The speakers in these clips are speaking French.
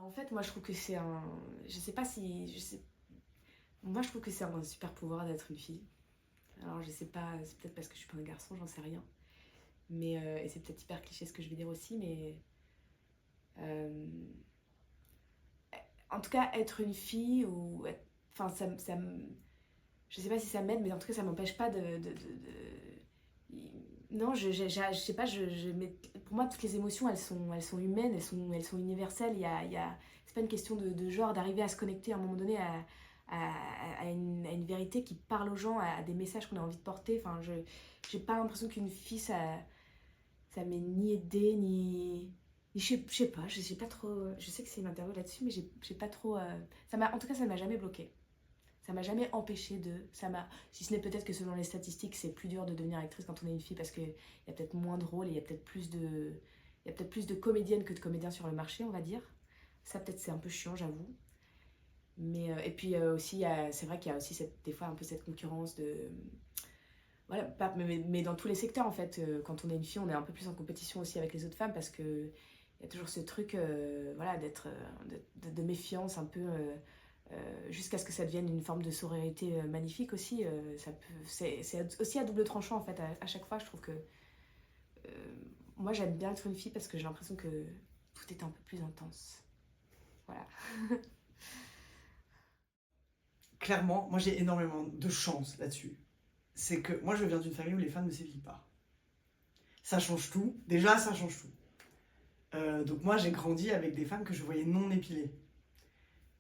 En fait, moi, je trouve que c'est un... Je sais pas si... Moi, je trouve que c'est un super pouvoir d'être une fille. Alors, je sais pas, c'est peut-être parce que je suis pas un garçon, j'en sais rien. Mais, et c'est peut-être hyper cliché ce que je vais dire aussi, mais... euh, en tout cas, être une fille ou... Enfin, je sais pas si ça m'aide, mais en tout cas, ça m'empêche pas Non, je sais pas, pour moi, toutes les émotions, elles sont humaines, elles sont universelles. C'est pas une question de genre, d'arriver à se connecter à un moment donné à une vérité qui parle aux gens, à des messages qu'on a envie de porter. Enfin, j'ai pas l'impression qu'une fille, ça m'est ni aidé, je sais pas, je sais pas trop. Je sais que c'est une interview là-dessus, mais j'ai pas trop. En tout cas, ça ne m'a jamais bloqué. Ça m'a jamais empêché de. Si ce n'est peut-être que selon les statistiques, c'est plus dur de devenir actrice quand on est une fille parce qu'il y a peut-être moins de rôles et il y a peut-être plus de comédiennes que de comédiens sur le marché, on va dire. Ça, peut-être, c'est un peu chiant, j'avoue. Mais, et puis aussi, c'est vrai qu'il y a aussi des fois un peu cette concurrence de. Voilà, mais dans tous les secteurs en fait, quand on est une fille, on est un peu plus en compétition aussi avec les autres femmes parce que il y a toujours ce truc voilà, de méfiance un peu jusqu'à ce que ça devienne une forme de sororité magnifique aussi. C'est aussi à double tranchant en fait. À chaque fois, je trouve que moi j'aime bien être une fille parce que j'ai l'impression que tout est un peu plus intense. Voilà. Clairement, moi j'ai énormément de chance là-dessus. C'est que moi je viens d'une famille où les femmes ne s'épilent pas. Ça change tout. Déjà, ça change tout. Donc moi j'ai grandi avec des femmes que je voyais non épilées.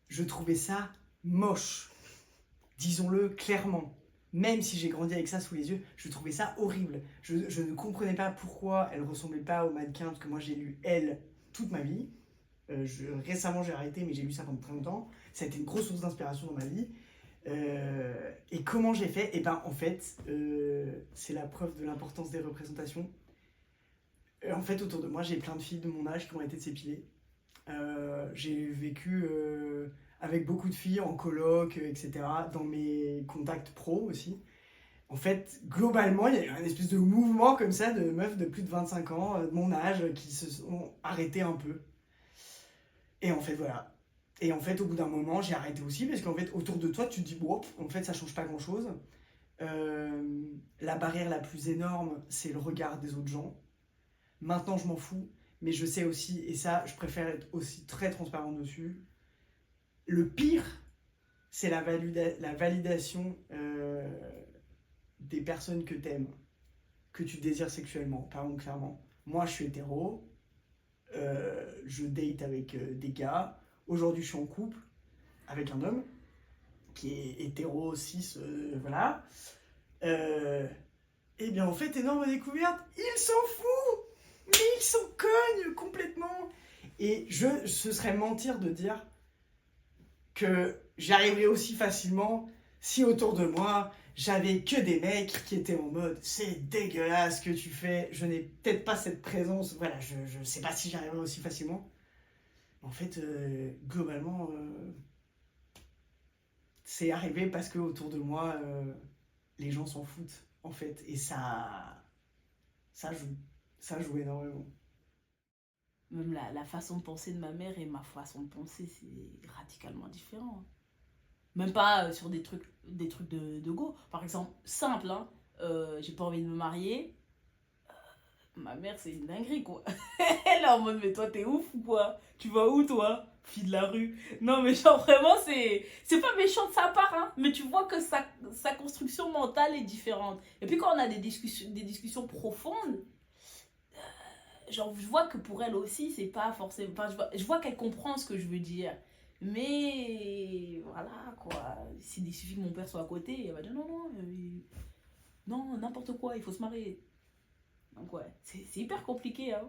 Je trouvais ça moche. Disons-le clairement. Même si j'ai grandi avec ça sous les yeux, je trouvais ça horrible. Je ne comprenais pas pourquoi elle ressemblait pas au mannequin, parce que moi j'ai lu Elle toute ma vie. Récemment j'ai arrêté, mais j'ai lu ça pendant très longtemps. Ça a été une grosse source d'inspiration dans ma vie. Et comment j'ai fait? Et ben en fait, c'est la preuve de l'importance des représentations. En fait, autour de moi, j'ai plein de filles de mon âge qui ont été de s'épiler. J'ai vécu avec beaucoup de filles en coloc, etc., dans mes contacts pro aussi. En fait, globalement, il y a eu un espèce de mouvement comme ça de meufs de plus de 25 ans, de mon âge, qui se sont arrêtées un peu. Et en fait, voilà. Et en fait, au bout d'un moment, j'ai arrêté aussi, parce qu'en fait, autour de toi, tu te dis, bon, en fait, ça change pas grand-chose. La barrière la plus énorme, c'est le regard des autres gens. Maintenant, je m'en fous, mais je sais aussi, et ça, je préfère être aussi très transparent dessus. Le pire, c'est la validation des personnes que t'aimes, que tu désires sexuellement. Par exemple, clairement, moi, je suis hétéro, je date avec des gars. Aujourd'hui, je suis en couple avec un homme qui est hétéro, cis, voilà. Et bien, en fait, énorme découverte, il s'en fout, mais il s'en cogne complètement. Et ce serait mentir de dire que j'arriverais aussi facilement si autour de moi j'avais que des mecs qui étaient en mode c'est dégueulasse ce que tu fais, je n'ai peut-être pas cette présence, voilà, je sais pas si j'arriverais aussi facilement. En fait, globalement, c'est arrivé parce que autour de moi, les gens s'en foutent en fait, et ça joue, ça joue énormément. Même la façon de penser de ma mère et ma façon de penser, c'est radicalement différent. Même pas sur des trucs de go. Par exemple, simple, hein, j'ai pas envie de me marier. Ma mère, c'est une dinguerie, quoi. Elle est en mode, mais toi, t'es ouf ou quoi? Tu vas où, toi? Fille de la rue. Non, mais genre, vraiment, c'est pas méchant de sa part, hein. Mais tu vois que sa construction mentale est différente. Et puis, quand on a des discussions profondes, genre, je vois que pour elle aussi, c'est pas forcément. Enfin, je vois qu'elle comprend ce que je veux dire. Mais voilà, quoi. Il suffit que mon père soit à côté, elle va dire non, non, non, n'importe quoi, il faut se marier. Donc, ouais, c'est hyper compliqué, hein.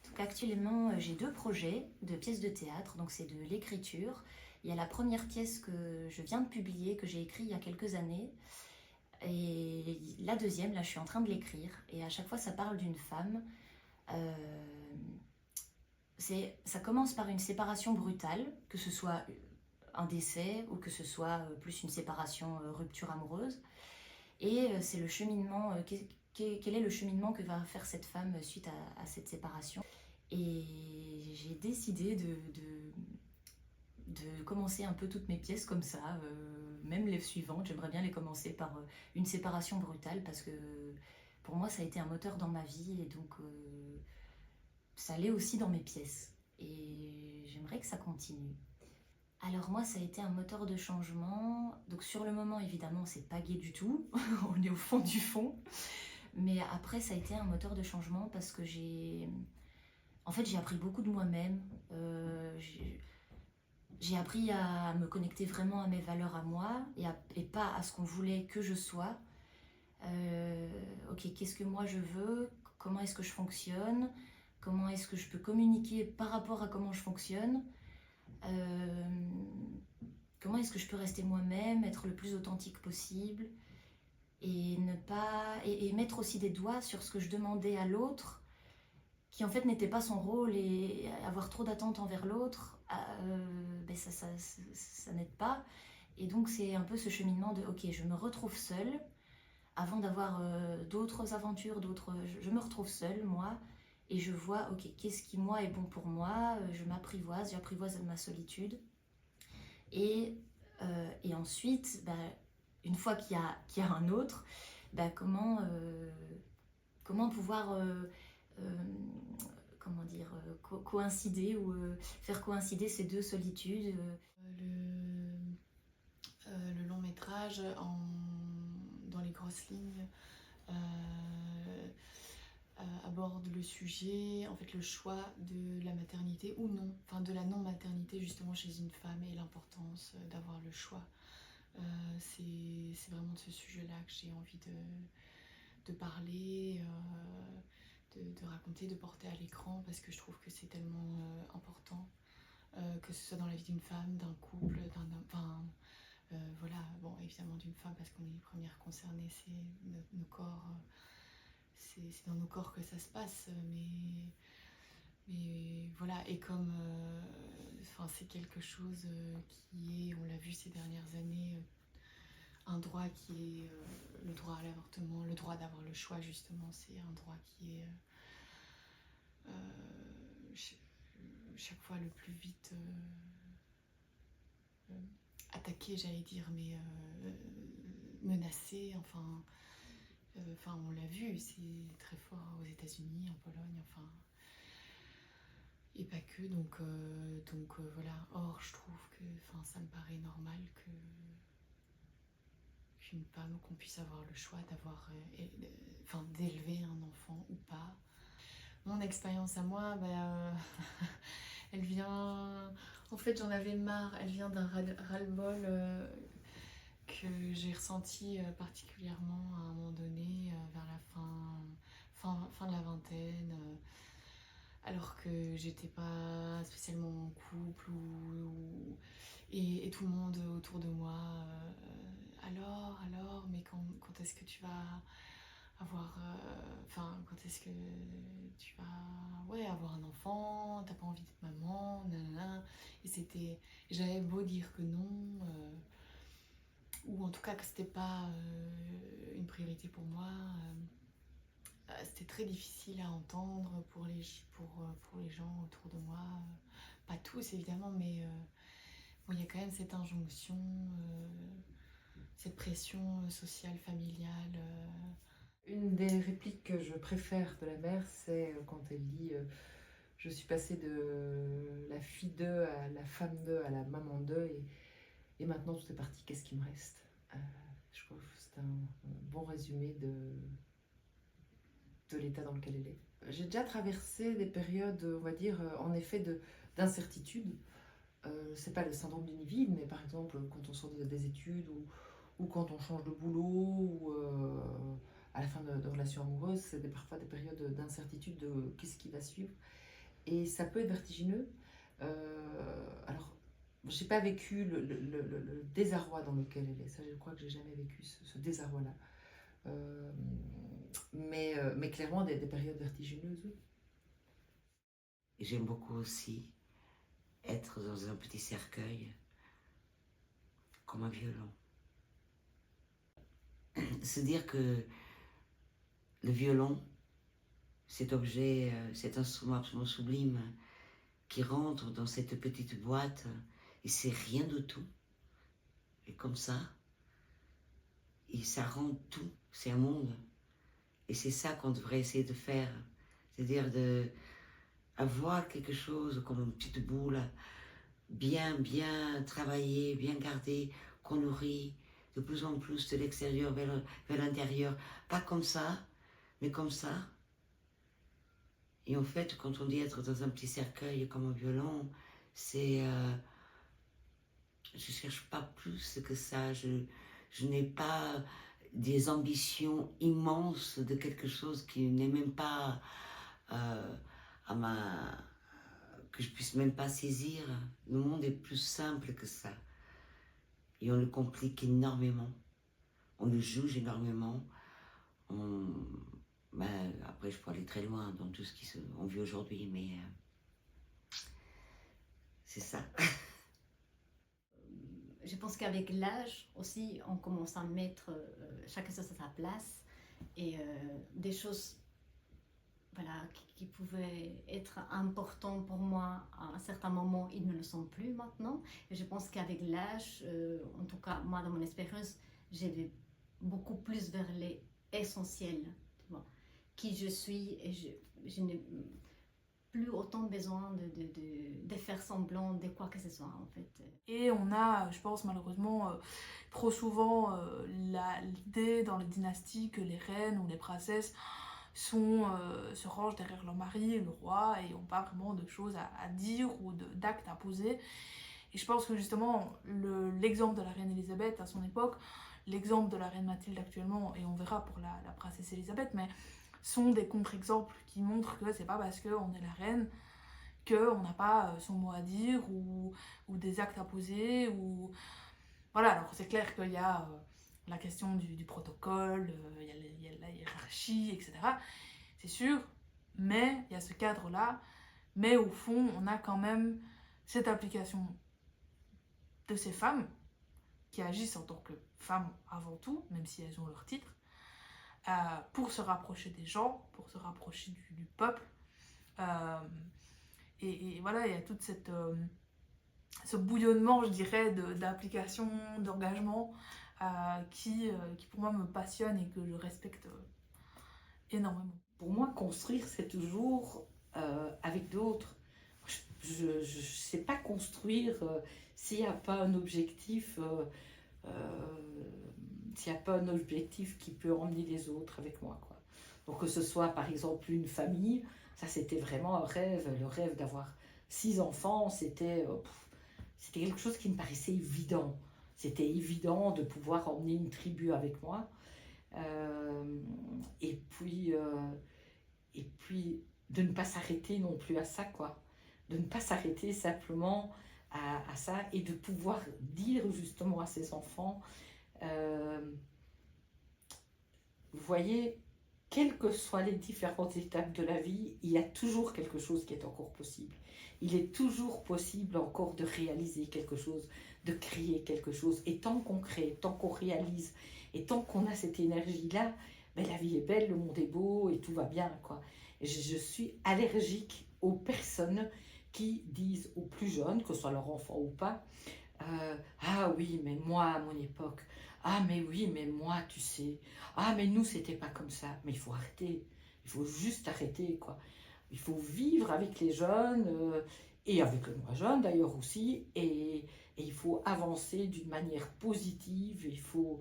Donc actuellement, j'ai deux projets de pièces de théâtre, donc c'est de l'écriture. Il y a la première pièce que je viens de publier, que j'ai écrite il y a quelques années. Et la deuxième, là, je suis en train de l'écrire. Et à chaque fois, ça parle d'une femme. Euh, Ça commence par une séparation brutale, que ce soit un décès ou que ce soit plus une séparation, rupture amoureuse. Et c'est le cheminement, quel est le cheminement que va faire cette femme suite à cette séparation. Et j'ai décidé de commencer un peu toutes mes pièces comme ça, même les suivantes. J'aimerais bien les commencer par une séparation brutale parce que pour moi, ça a été un moteur dans ma vie et donc ça l'est aussi dans mes pièces. Et j'aimerais que ça continue. Alors moi, ça a été un moteur de changement. Donc sur le moment, évidemment, c'est pas gai du tout. On est au fond du fond. Mais après, ça a été un moteur de changement parce que en fait, j'ai appris beaucoup de moi-même. J'ai appris à me connecter vraiment à mes valeurs à moi et pas à ce qu'on voulait que je sois. Ok, qu'est-ce que moi je veux? Comment est-ce que je fonctionne? Comment est-ce que je peux communiquer par rapport à comment je fonctionne? Comment est-ce que je peux rester moi-même, être le plus authentique possible et ne pas et mettre aussi des doigts sur ce que je demandais à l'autre qui en fait n'était pas son rôle et avoir trop d'attentes envers l'autre, ben ça n'aide pas. Et donc c'est un peu ce cheminement de ok, je me retrouve seule avant d'avoir d'autres aventures, je me retrouve seule moi et je vois ok, qu'est-ce qui moi est bon pour moi, je m'apprivoise, j'apprivoise ma solitude et ensuite bah, une fois qu'il y a un autre, bah, comment pouvoir comment dire, coïncider ou faire coïncider ces deux solitudes. Le long métrage, dans les grosses lignes, aborde le sujet, en fait le choix de la maternité ou non, enfin de la non-maternité justement chez une femme et l'importance d'avoir le choix. C'est vraiment de ce sujet-là que j'ai envie de parler, de raconter, de porter à l'écran parce que je trouve que c'est tellement important, que ce soit dans la vie d'une femme, d'un couple, voilà, bon évidemment d'une femme parce qu'on est les premières concernées, c'est nos corps, c'est dans nos corps que ça se passe, mais voilà, et comme c'est quelque chose qui est, on l'a vu ces dernières années, un droit qui est le droit à l'avortement, le droit d'avoir le choix justement, c'est un droit qui est chaque fois le plus vite attaqué, j'allais dire, mais menacé, enfin on l'a vu, c'est très fort aux États-Unis, en Pologne, enfin et pas que, donc voilà. Or je trouve que ça me paraît normal que qu'une femme, qu'on puisse avoir le choix d'avoir d'élever un enfant ou pas. Mon expérience à moi, elle vient, en fait j'en avais marre, elle vient d'un ras-le-bol que j'ai ressenti particulièrement à un moment donné, vers la fin de la vingtaine, alors que j'étais pas spécialement en couple et tout le monde autour de moi, alors, mais quand est-ce que tu vas avoir, quand est-ce que tu vas avoir un enfant, t'as pas envie d'être maman, nanana, j'avais beau dire que non, ou en tout cas que c'était pas une priorité pour moi, c'était très difficile à entendre pour les gens autour de moi, pas tous évidemment, mais bon, il y a quand même cette injonction, cette pression sociale, familiale. Une des répliques que je préfère de la mère, c'est quand elle dit je suis passée de la fille d'eux à la femme d'eux à la maman d'eux et maintenant tout est parti, qu'est-ce qui me reste? Je trouve que c'est un bon résumé de l'état dans lequel elle est. J'ai déjà traversé des périodes, on va dire, en effet d'incertitude. C'est pas le syndrome d'une vie vide, mais par exemple quand on sort des études ou quand on change de boulot ou à la fin de relations amoureuses, c'est parfois des périodes d'incertitude de qu'est-ce qui va suivre. Et ça peut être vertigineux. Alors, j'ai pas vécu le désarroi dans lequel elle est. Ça, je crois que j'ai jamais vécu ce désarroi-là. Mais clairement, des périodes vertigineuses, oui. J'aime beaucoup aussi être dans un petit cercueil comme un violon. Se dire que le violon, cet objet, cet instrument absolument sublime qui rentre dans cette petite boîte et c'est rien du tout. Et comme ça, et ça rend tout, c'est un monde. Et c'est ça qu'on devrait essayer de faire, c'est-à-dire avoir quelque chose comme une petite boule, bien travaillée, bien gardée, qu'on nourrit de plus en plus de l'extérieur vers l'intérieur. Pas comme ça, mais comme ça. Et en fait, quand on dit être dans un petit cercueil comme un violon, c'est... je cherche pas plus que ça. Je n'ai pas des ambitions immenses de quelque chose qui n'est même pas que je puisse même pas saisir. Le monde est plus simple que ça. Et on le complique énormément. On le juge énormément. Après, je peux aller très loin dans tout ce qu'on vit aujourd'hui, mais c'est ça. Je pense qu'avec l'âge aussi, on commence à mettre chaque chose à sa place et des choses voilà, qui pouvaient être importantes pour moi à un certain moment, ils ne le sont plus maintenant. Et je pense qu'avec l'âge, en tout cas moi dans mon expérience, j'ai vais beaucoup plus vers les essentiels, tu vois, qui je suis et je n'ai plus autant besoin de faire semblant de quoi que ce soit en fait. Et on a, je pense malheureusement, trop souvent l'idée dans les dynasties que les reines ou les princesses se rangent derrière leur mari, le roi, et n'ont pas vraiment de choses à dire ou d'actes à poser. Et je pense que justement, l'exemple de la reine Elisabeth à son époque, l'exemple de la reine Mathilde actuellement, et on verra pour la princesse Elisabeth, mais sont des contre-exemples qui montrent que c'est pas parce qu'on est la reine qu'on n'a pas son mot à dire ou des actes à poser. Voilà, alors c'est clair qu'il y a la question du protocole, il y a la hiérarchie, etc. C'est sûr, mais il y a ce cadre-là. Mais au fond, on a quand même cette application de ces femmes qui agissent en tant que femmes avant tout, même si elles ont leur titre, pour se rapprocher des gens, pour se rapprocher du peuple. Et voilà, il y a toute ce bouillonnement, je dirais, d'application, d'engagement qui pour moi me passionne et que je respecte énormément. Pour moi, construire, c'est toujours avec d'autres. Je ne sais pas construire s'il n'y a pas un objectif, s'il n'y a pas un objectif qui peut emmener les autres avec moi, quoi. Donc que ce soit par exemple une famille, ça c'était vraiment un rêve, le rêve d'avoir 6 enfants, c'était quelque chose qui me paraissait évident. C'était évident de pouvoir emmener une tribu avec moi. Et puis de ne pas s'arrêter non plus à ça, quoi. De ne pas s'arrêter simplement à ça et de pouvoir dire justement à ses enfants, vous voyez, quelles que soient les différentes étapes de la vie, il y a toujours quelque chose qui est encore possible. Il est toujours possible encore de réaliser quelque chose, de créer quelque chose. Et tant qu'on crée, tant qu'on réalise, et tant qu'on a cette énergie-là, ben la vie est belle, le monde est beau et tout va bien, quoi. Et je suis allergique aux personnes qui disent aux plus jeunes, que ce soit leur enfant ou pas, ah oui, mais moi, à mon époque, ah mais oui, mais moi, tu sais, ah mais nous, c'était pas comme ça. Mais il faut arrêter, il faut juste arrêter, quoi. Il faut vivre avec les jeunes, et avec le moins jeune d'ailleurs aussi, et il faut avancer d'une manière positive, il faut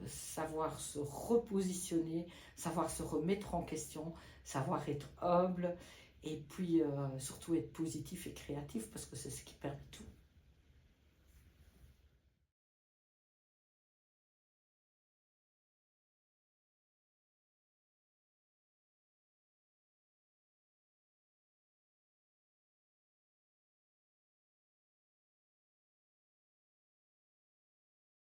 savoir se repositionner, savoir se remettre en question, savoir être humble, et puis surtout être positif et créatif, parce que c'est ce qui permet tout.